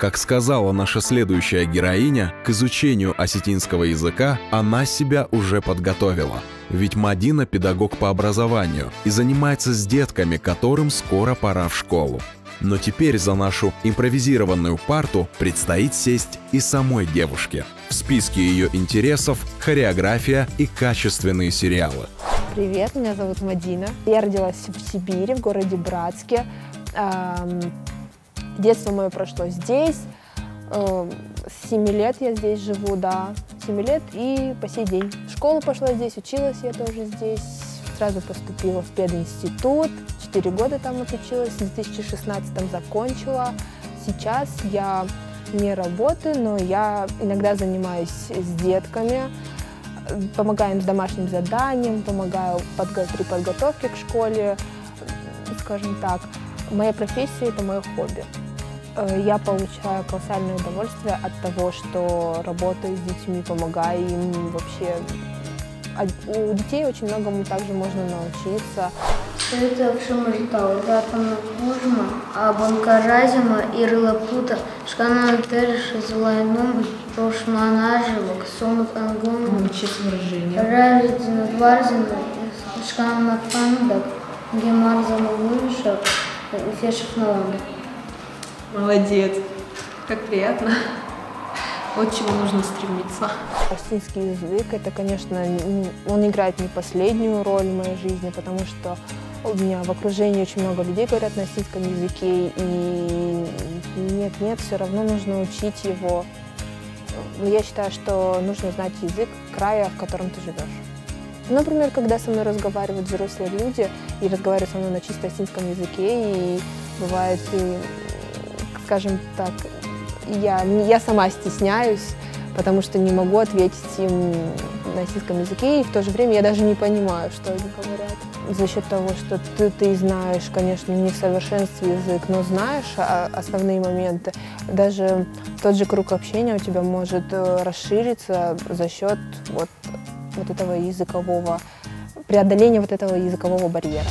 Как сказала наша следующая героиня, к изучению осетинского языка она себя уже подготовила. Ведь Мадина педагог по образованию и занимается с детками, которым скоро пора в школу. Но теперь за нашу импровизированную парту предстоит сесть и самой девушке. В списке ее интересов хореография и качественные сериалы. Привет, меня зовут Мадина. Я родилась в Сибири, в городе Братске. Детство мое прошло здесь. С 7 лет я здесь живу, да. 7 лет и по сей день. В школу пошла здесь, училась я тоже здесь. Сразу поступила в пединститут. 4 года там отучилась, в 2016-м закончила. Сейчас я не работаю, но я иногда занимаюсь с детками, помогаю им с домашним заданием, помогаю при подготовке к школе, скажем так. Моя профессия – это мое хобби. Я получаю колоссальное удовольствие от того, что работаю с детьми, помогаю им вообще. У детей очень многому также можно научиться. Это Шамартау, Западна Кужма, Абанкаразима, Ирлапута, Шкана Терша, Злайном, Прошманажевок, Сомат Ангон, Разина Дварзина, Шкана Пандак, Гемарзама Вышек, Фешев Наланда. Молодец, как приятно. Вот чему нужно стремиться. Осетинский язык, это, конечно, он играет не последнюю роль в моей жизни, потому что у меня в окружении очень много людей говорят на осетинском языке, и нет, все равно нужно учить его. Я считаю, что нужно знать язык края, в котором ты живешь. Например, когда со мной разговаривают взрослые люди и разговаривают со мной на чисто осетинском языке, и бывает, скажем так, я сама стесняюсь, потому что не могу ответить им на осетинском языке, и в то же время я даже не понимаю, что они говорят. За счет того, что ты знаешь, конечно, не в совершенстве язык, но знаешь основные моменты, даже тот же круг общения у тебя может расшириться за счет вот этого языкового, преодоления вот этого языкового барьера.